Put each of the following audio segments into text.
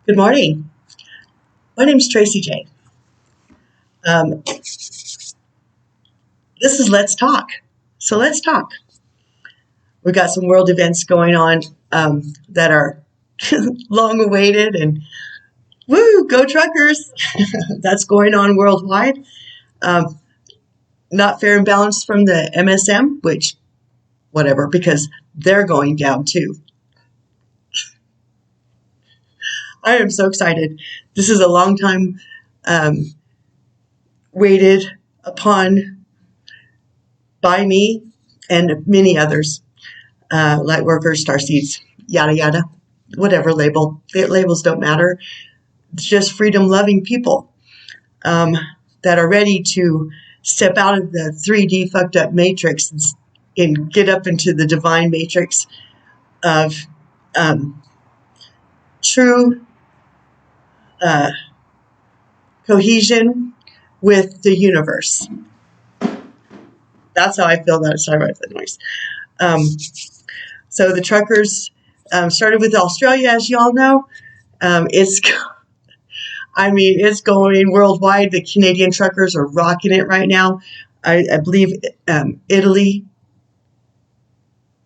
Good morning. My name's Tracy Jane. This is Let's Talk. So let's talk. We've got some world events going on that are long awaited, and woo, go truckers. That's going on worldwide. Not fair and balanced from the MSM, which whatever, because they're going down too. I am so excited. This is a long time waited upon by me and many others, light workers, starseeds, yada yada, whatever label. Labels don't matter. It's just freedom-loving people that are ready to step out of the 3D fucked up matrix and get up into the divine matrix of true cohesion with the universe. That's how I feel about it. Sorry about the noise. So the truckers started with Australia, as you all know. It's going worldwide. The Canadian truckers are rocking it right now. I believe Italy,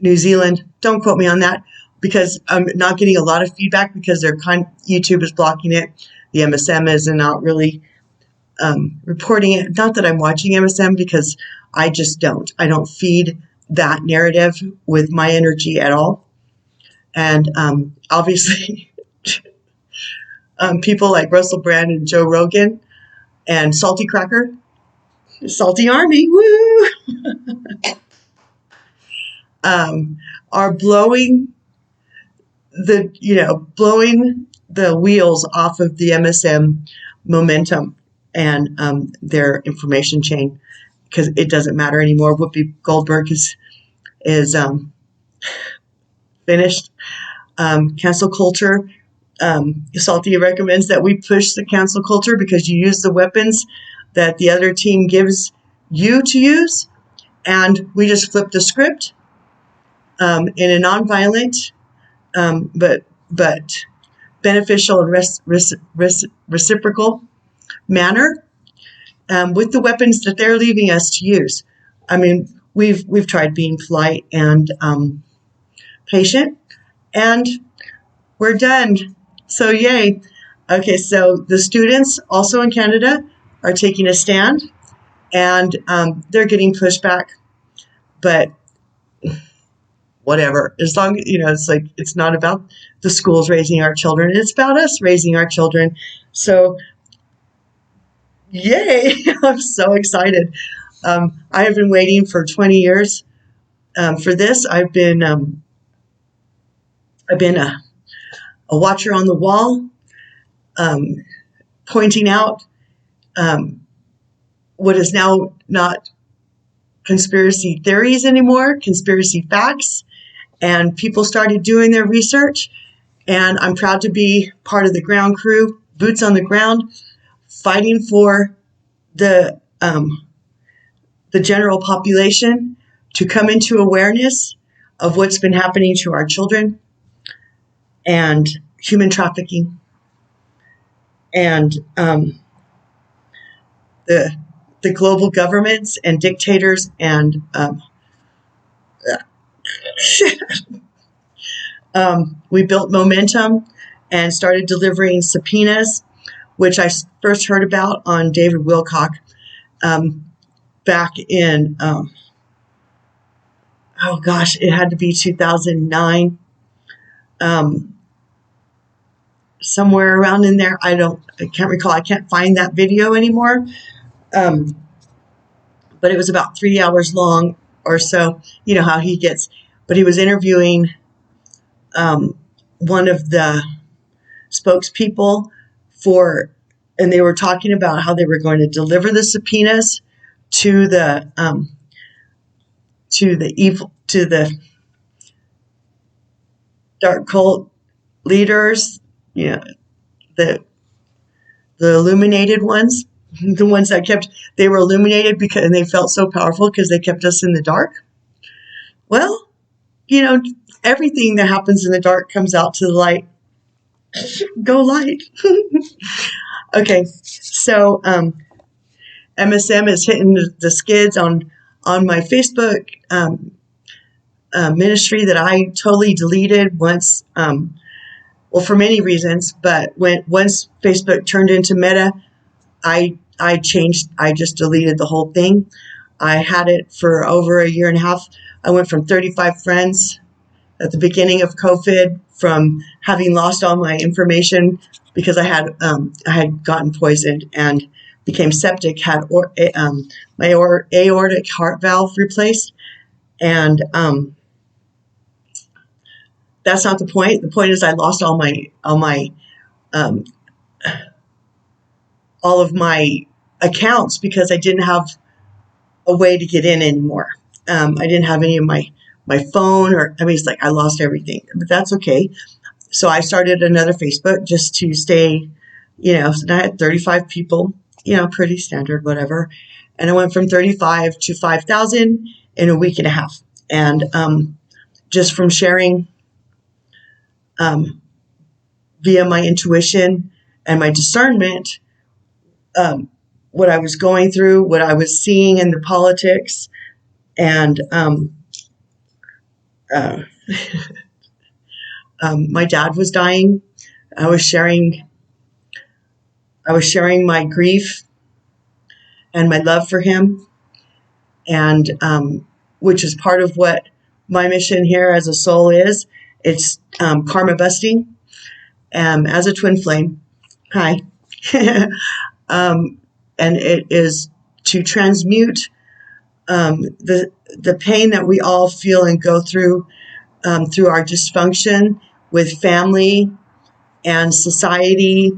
New Zealand. Don't quote me on that because I'm not getting a lot of feedback because YouTube is blocking it. The MSM is not really reporting it. Not that I'm watching MSM because I just don't. I don't feed that narrative with my energy at all. And obviously, people like Russell Brand and Joe Rogan and Salty Cracker, Salty Army, woo, are blowing the wheels off of the MSM momentum and their information chain, because it doesn't matter anymore. Whoopi Goldberg is finished. Cancel culture. Salty recommends that we push the cancel culture because you use the weapons that the other team gives you to use, and we just flip the script in a nonviolent but beneficial and reciprocal manner with the weapons that they're leaving us to use. I mean, we've tried being polite and patient, and we're done. So yay. Okay, so the students also in Canada are taking a stand, and they're getting pushback, but whatever. As long as, it's like, it's not about the schools raising our children. It's about us raising our children. So yay. I'm so excited. I have been waiting for 20 years for this. I've been a watcher on the wall, pointing out what is now not conspiracy theories anymore, conspiracy facts, and people started doing their research, and I'm proud to be part of the ground crew, boots on the ground, fighting for the general population to come into awareness of what's been happening to our children and human trafficking and the global governments and dictators and we built momentum and started delivering subpoenas, which I first heard about on David Wilcock back in, it had to be 2009, somewhere around in there. I can't recall. I can't find that video anymore. But it was about 3 hours long or so. You know how he gets, but he was interviewing one of the spokespeople and they were talking about how they were going to deliver the subpoenas to the dark cult leaders, the illuminated ones, the ones that they were illuminated because, and they felt so powerful because they kept us in the dark. Well, everything that happens in the dark comes out to the light. Go light. Okay, so MSM is hitting the skids on my Facebook ministry that I totally deleted once. Well, for many reasons, but once Facebook turned into Meta, I changed. I just deleted the whole thing. I had it for over a year and a half. I went from 35 friends at the beginning of COVID, from having lost all my information because I had gotten poisoned and became septic, had my aortic heart valve replaced, and that's not the point. The point is I lost um, all of my accounts because I didn't have a way to get in anymore. I didn't have any of my phone, or I mean, it's like I lost everything, but that's okay. So I started another Facebook just to stay, so I had 35 people, pretty standard, whatever. And I went from 35 to 5,000 in a week and a half. And just from sharing via my intuition and my discernment, what I was going through, what I was seeing in the politics, and uh, my dad was dying. I was sharing my grief and my love for him, and which is part of what my mission here as a soul is. It's karma busting as a twin flame. Hi. And it is to transmute the pain that we all feel and go through through our dysfunction with family and society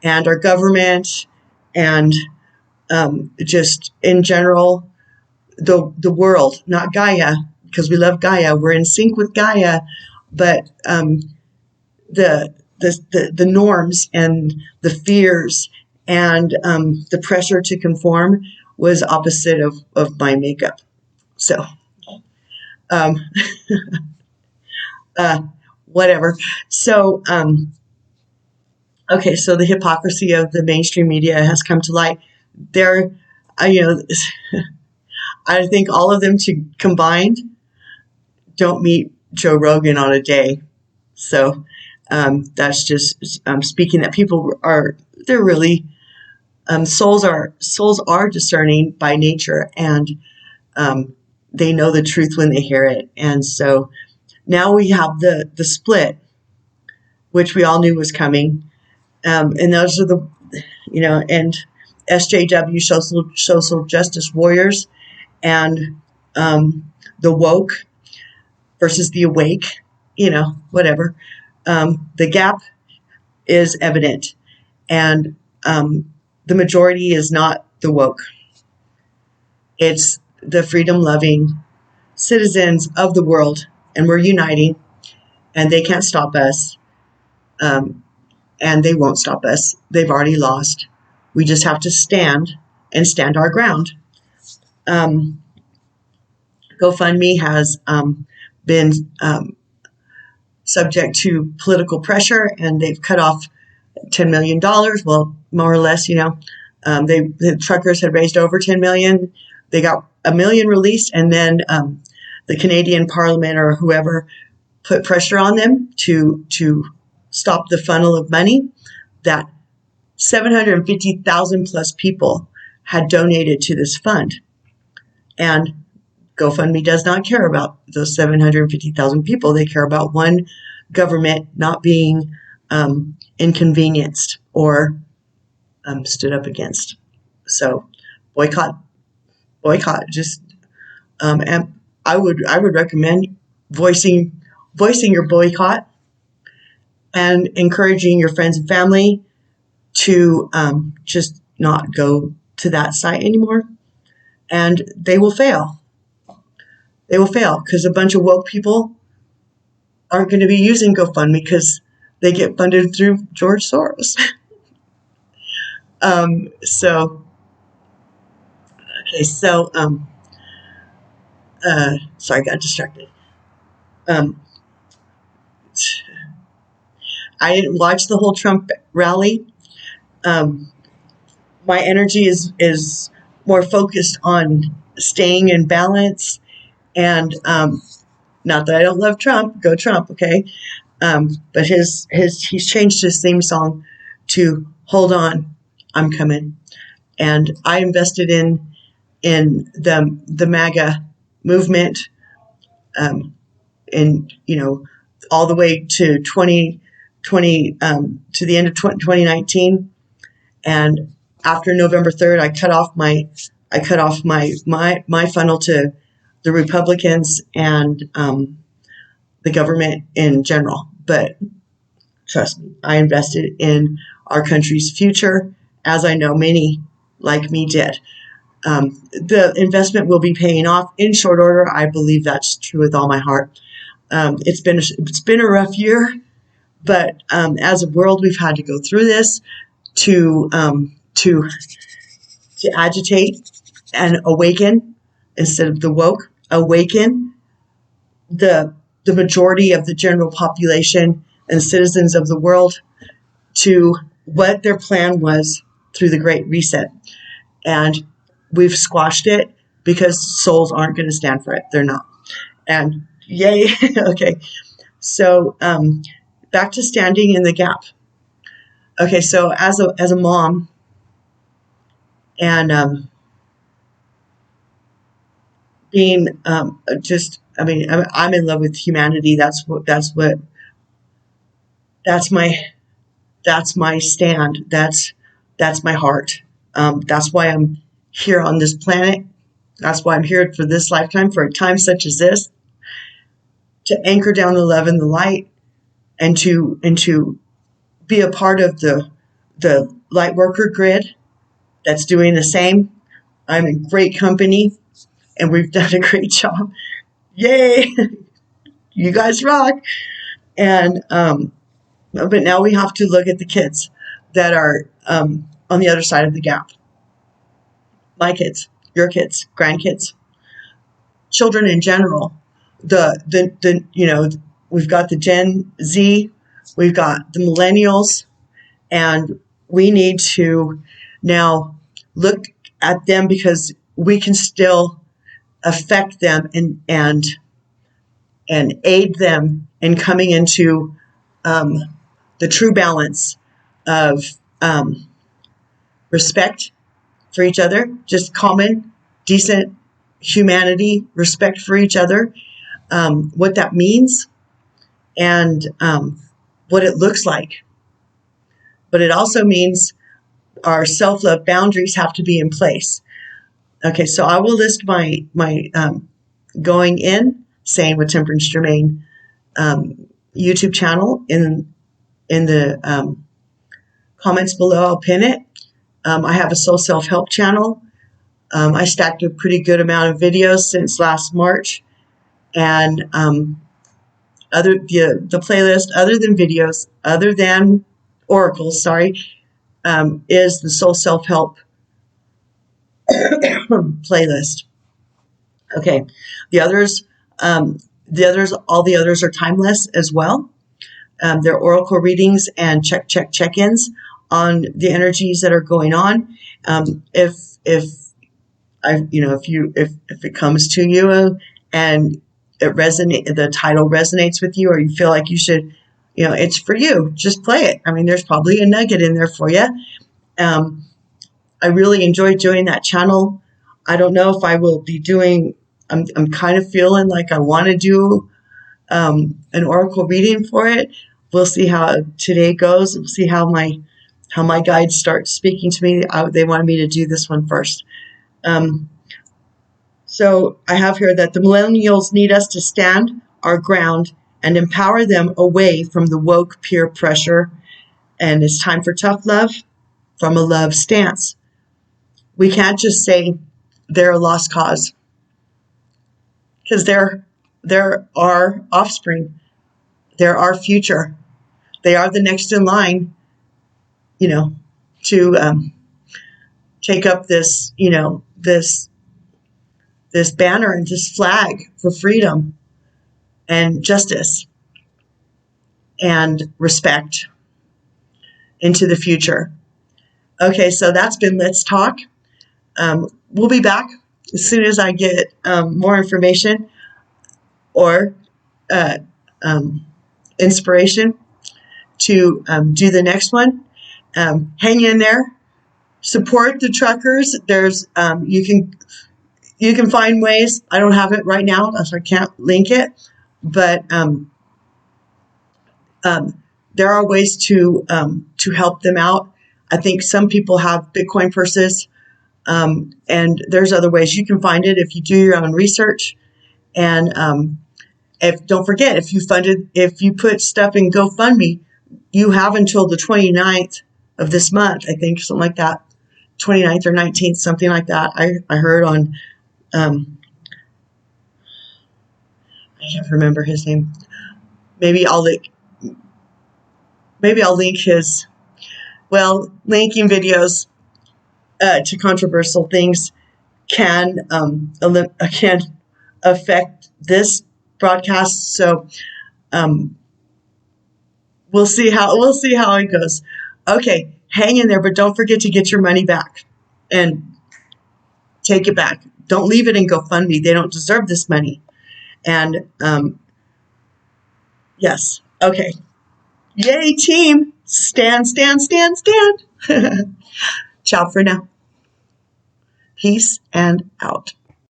and our government and just in general the world, not Gaia, because we love Gaia. We're in sync with Gaia, but the norms and the fears and the pressure to conform was opposite of my makeup. So, um, whatever. So, okay, so the hypocrisy of the mainstream media has come to light. There, I think all of them combined don't meet Joe Rogan on a day. So that's just speaking that people they're really souls are discerning by nature, and they know the truth when they hear it. And so now we have the split, which we all knew was coming, and those are and SJW, social justice warriors, and the woke versus the awake, whatever. The gap is evident, and the majority is not the woke. It's the freedom-loving citizens of the world, and we're uniting, and they can't stop us, and they won't stop us. They've already lost. We just have to stand our ground. GoFundMe has been subject to political pressure, and they've cut off $10 million. Well, more or less, the truckers had raised over 10 million. They got $1 million released, and then the Canadian Parliament or whoever put pressure on them to stop the funnel of money. That 750,000 plus people had donated to this fund, and GoFundMe does not care about those 750,000 people. They care about one government not being inconvenienced or stood up against. So boycott. Just and I would recommend voicing your boycott and encouraging your friends and family to just not go to that site anymore. And they will fail. They will fail because a bunch of woke people aren't going to be using GoFundMe because they get funded through George Soros. So, okay, so, sorry, I got distracted. Um, I didn't watch the whole Trump rally. Um, my energy is more focused on staying in balance, and not that I don't love Trump. Go Trump, okay? But he's changed his theme song to "Hold On, I'm Coming," and I invested in the MAGA movement, in all the way to 2020, to the end of 2019, and after November 3rd, I cut off my funnel to the Republicans and the government in general. But trust me, I invested in our country's future, as I know many like me did. The investment will be paying off in short order. I believe that's true with all my heart. It's been a rough year, but as a world, we've had to go through this to agitate and awaken instead of the woke. Awaken the majority of the general population and citizens of the world to what their plan was through the Great Reset. And we've squashed it because souls aren't going to stand for it. They're not. And yay. Okay. So back to standing in the gap. Okay. So as a mom, and being I'm in love with humanity. That's my stand. That's my heart. That's why I'm here on this planet. That's why I'm here for this lifetime, for a time such as this, to anchor down the love and the light, and to be a part of the light worker grid that's doing the same. I'm in great company, and we've done a great job. Yay! You guys rock. And but now we have to look at the kids that are on the other side of the gap. My kids, your kids, grandkids, children in general. We've got the Gen Z, we've got the Millennials, and we need to now look at them because we can still affect them and aid them in coming into the true balance of respect for each other, just common, decent humanity, respect for each other, what that means, and what it looks like. But it also means our self-love boundaries have to be in place. Okay, so I will list my going in, saying with Temperance Germain YouTube channel in the comments below. I'll pin it. I have a soul self-help channel. I stacked a pretty good amount of videos since last March, and the playlist, other than videos, other than oracles, is the soul self-help playlist. Okay, all the others are timeless as well. They're oracle readings and check-ins on the energies that are going on. If it comes to you and the title resonates with you, or you feel like you should, it's for you, just play it. I mean, there's probably a nugget in there for you. I really enjoyed doing that channel. I don't know if I will be doing, I'm kind of feeling like I want to do an oracle reading for it. We'll see how today goes. We'll see how my guides start speaking to me. They wanted me to do this one first. So I have here that the millennials need us to stand our ground and empower them away from the woke peer pressure. And it's time for tough love from a love stance. We can't just say they're a lost cause, because they're our offspring. They're our future. They are the next in line, to take up this banner and this flag for freedom and justice and respect. into the future. Okay, so that's been Let's Talk. We'll be back as soon as I get more information or inspiration to do the next one. Hang in there. Support the truckers. There's you can find ways. I don't have it right now, so I can't link it, but there are ways to help them out. I think some people have Bitcoin purses, and there's other ways you can find it if you do your own research. And don't forget, if you put stuff in GoFundMe, you have until the 29th of this month, I think, something like that, 29th or 19th, something like that. I heard on, I can't remember his name. Maybe I'll link his, linking videos to controversial things can affect this broadcast. So we'll see how it goes. Okay, hang in there, but don't forget to get your money back and take it back. Don't leave it in GoFundMe. They don't deserve this money. And yes, okay. Yay, team! Stand. Ciao for now. Peace and out.